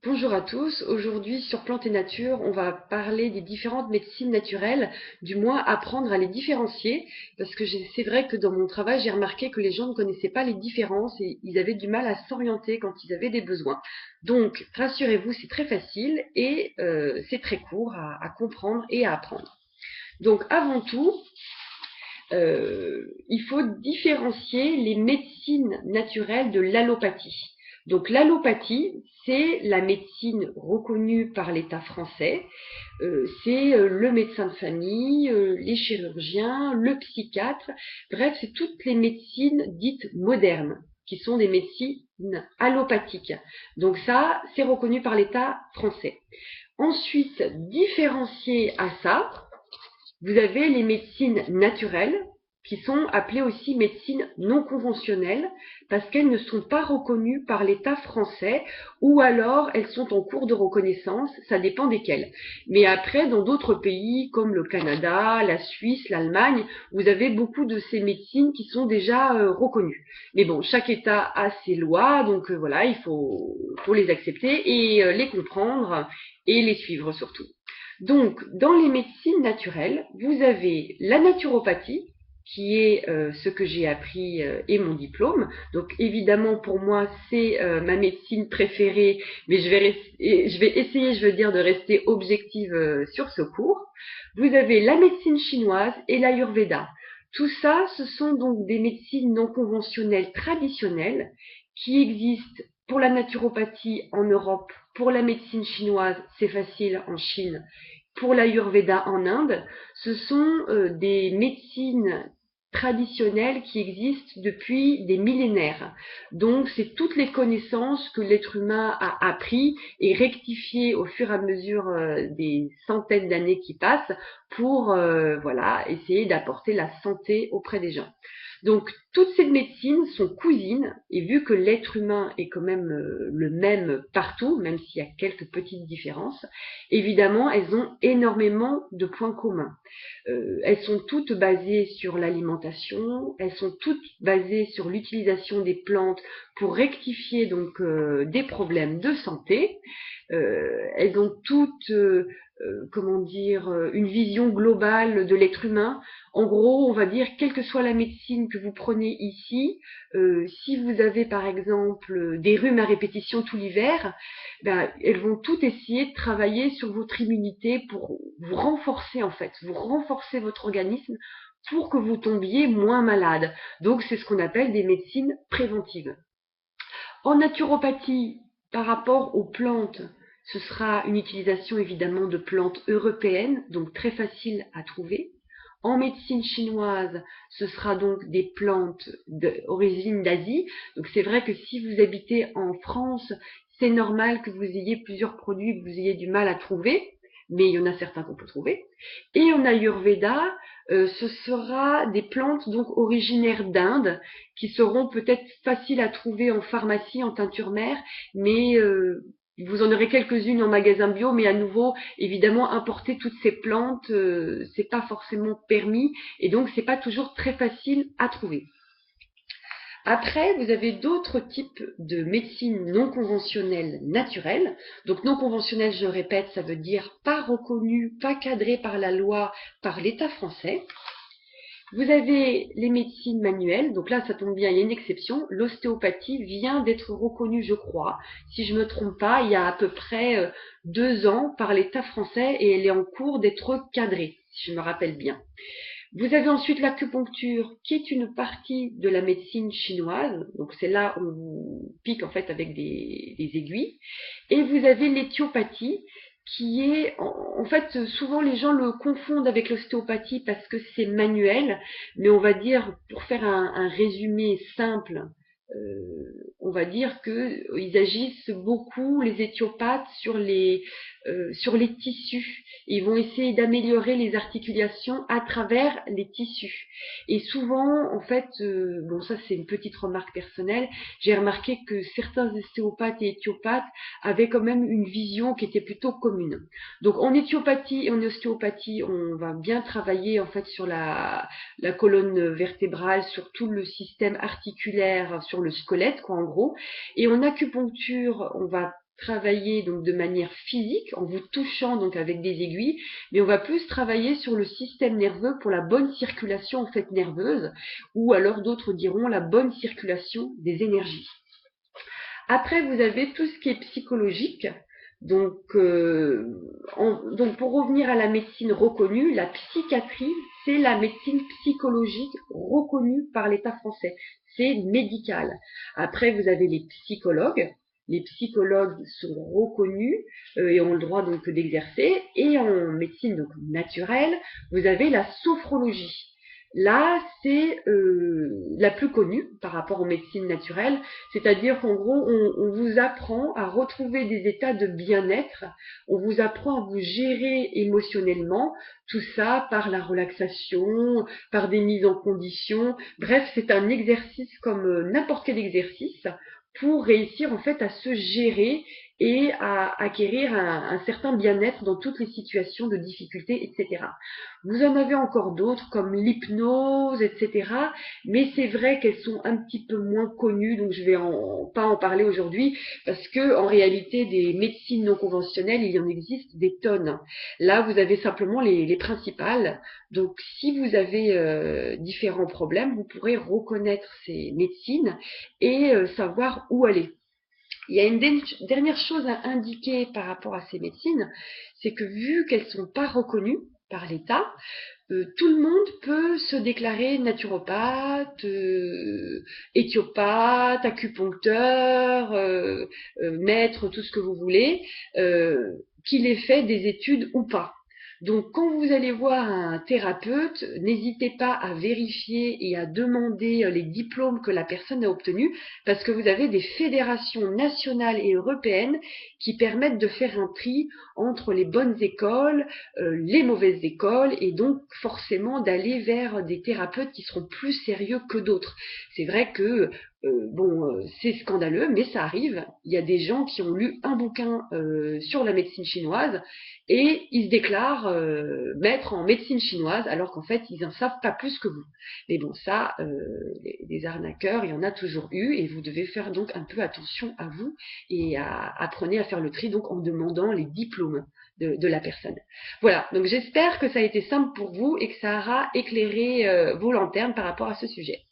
Bonjour à tous, aujourd'hui sur Plantes et Nature, on va parler des différentes médecines naturelles, du moins apprendre à les différencier, parce que c'est vrai que dans mon travail, j'ai remarqué que les gens ne connaissaient pas les différences et ils avaient du mal à s'orienter quand ils avaient des besoins. Donc, rassurez-vous, c'est très facile et c'est très court à comprendre et à apprendre. Donc, avant tout, il faut différencier les médecines naturelles de l'allopathie. Donc l'allopathie, c'est la médecine reconnue par l'État français. C'est le médecin de famille, les chirurgiens, le psychiatre. Bref, c'est toutes les médecines dites modernes qui sont des médecines allopathiques. Donc ça, c'est reconnu par l'État français. Ensuite, différencié à ça, vous avez les médecines naturelles, qui sont appelées aussi médecines non conventionnelles, parce qu'elles ne sont pas reconnues par l'État français, ou alors elles sont en cours de reconnaissance, ça dépend desquelles. Mais après, dans d'autres pays, comme le Canada, la Suisse, l'Allemagne, vous avez beaucoup de ces médecines qui sont déjà reconnues. Mais bon, chaque État a ses lois, donc voilà, il faut les accepter et les comprendre et les suivre surtout. Donc, dans les médecines naturelles, vous avez la naturopathie, qui est ce que j'ai appris et mon diplôme. Donc, évidemment, pour moi, c'est ma médecine préférée, mais je vais essayer, je veux dire, de rester objective sur ce cours. Vous avez la médecine chinoise et l'Ayurveda. Tout ça, ce sont donc des médecines non conventionnelles traditionnelles qui existent pour la naturopathie en Europe, pour la médecine chinoise, c'est facile en Chine, pour l'Ayurveda en Inde. Ce sont des médecines traditionnelles qui existent depuis des millénaires. Donc, c'est toutes les connaissances que l'être humain a appris et rectifiées au fur et à mesure des centaines d'années qui passent pour voilà, essayer d'apporter la santé auprès des gens. Donc, toutes ces médecines sont cousines, et vu que l'être humain est quand même le même partout, même s'il y a quelques petites différences, évidemment, elles ont énormément de points communs. Elles sont toutes basées sur l'alimentation, elles sont toutes basées sur l'utilisation des plantes pour rectifier donc des problèmes de santé. Elles ont toutes, comment dire, une vision globale de l'être humain. En gros, on va dire, quelle que soit la médecine que vous prenez ici, si vous avez par exemple des rhumes à répétition tout l'hiver, ben, elles vont toutes essayer de travailler sur votre immunité pour vous renforcer en fait, vous renforcer votre organisme pour que vous tombiez moins malade. Donc c'est ce qu'on appelle des médecines préventives. En naturopathie, par rapport aux plantes, ce sera une utilisation évidemment de plantes européennes, donc très facile à trouver. En médecine chinoise, ce sera donc des plantes d'origine d'Asie. Donc c'est vrai que si vous habitez en France, c'est normal que vous ayez plusieurs produits que vous ayez du mal à trouver, mais il y en a certains qu'on peut trouver. Et en Ayurveda, ce sera des plantes donc originaires d'Inde qui seront peut-être faciles à trouver en pharmacie, en teinture mère, mais vous en aurez quelques-unes en magasin bio, mais à nouveau, évidemment, importer toutes ces plantes, c'est pas forcément permis, et donc c'est pas toujours très facile à trouver. Après, vous avez d'autres types de médecine non conventionnelle naturelle. Donc non conventionnelle, je répète, ça veut dire pas reconnu, pas cadré par la loi, par l'État français. Vous avez les médecines manuelles, donc là ça tombe bien, il y a une exception. L'ostéopathie vient d'être reconnue, je crois, si je ne me trompe pas, il y a à peu près 2 ans par l'État français et elle est en cours d'être cadrée, si je me rappelle bien. Vous avez ensuite l'acupuncture, qui est une partie de la médecine chinoise. Donc c'est là où on vous pique en fait avec des aiguilles. Et vous avez l'éthiopathie, qui est en fait souvent les gens le confondent avec l'ostéopathie parce que c'est manuel, mais on va dire pour faire un résumé simple, on va dire que ils agissent beaucoup les éthiopathes sur les tissus. Ils vont essayer d'améliorer les articulations à travers les tissus. Et souvent, en fait, bon ça c'est une petite remarque personnelle, j'ai remarqué que certains ostéopathes et éthiopathes avaient quand même une vision qui était plutôt commune. Donc en éthiopathie et en ostéopathie, on va bien travailler en fait sur la colonne vertébrale, sur tout le système articulaire, sur le squelette quoi en gros. Et en acupuncture, on va travailler donc de manière physique, en vous touchant donc avec des aiguilles, mais on va plus travailler sur le système nerveux pour la bonne circulation en fait nerveuse, ou alors d'autres diront la bonne circulation des énergies. Après, vous avez tout ce qui est psychologique. Donc, donc pour revenir à la médecine reconnue, la psychiatrie, c'est la médecine psychologique reconnue par l'État français. C'est médical. Après, vous avez les psychologues. Les psychologues sont reconnus et ont le droit donc d'exercer. Et en médecine donc naturelle, vous avez la sophrologie. Là, c'est la plus connue par rapport aux médecines naturelles, c'est-à-dire qu'en gros, on vous apprend à retrouver des états de bien-être, on vous apprend à vous gérer émotionnellement, tout ça par la relaxation, par des mises en condition. Bref, c'est un exercice comme n'importe quel exercice pour réussir en fait à se gérer et à acquérir un certain bien-être dans toutes les situations de difficulté, etc. Vous en avez encore d'autres comme l'hypnose, etc. Mais c'est vrai qu'elles sont un petit peu moins connues, donc je vais pas en parler aujourd'hui, parce que en réalité, des médecines non conventionnelles, il y en existe des tonnes. Là, vous avez simplement les principales. Donc, si vous avez différents problèmes, vous pourrez reconnaître ces médecines et savoir où aller. Il y a une dernière chose à indiquer par rapport à ces médecines, c'est que vu qu'elles ne sont pas reconnues par l'État, tout le monde peut se déclarer naturopathe, éthiopathe, acupuncteur, maître, tout ce que vous voulez, qu'il ait fait des études ou pas. Donc, quand vous allez voir un thérapeute, n'hésitez pas à vérifier et à demander les diplômes que la personne a obtenus, parce que vous avez des fédérations nationales et européennes qui permettent de faire un tri entre les bonnes écoles, les mauvaises écoles, et donc forcément d'aller vers des thérapeutes qui seront plus sérieux que d'autres. C'est vrai que c'est scandaleux, mais ça arrive. Il y a des gens qui ont lu un bouquin sur la médecine chinoise et ils se déclarent maîtres en médecine chinoise alors qu'en fait ils n'en savent pas plus que vous. Mais bon, ça, les arnaqueurs, il y en a toujours eu et vous devez faire donc un peu attention à vous et apprenez à faire le tri donc en demandant les diplômes de la personne. Voilà, donc j'espère que ça a été simple pour vous et que ça aura éclairé vos lanternes par rapport à ce sujet.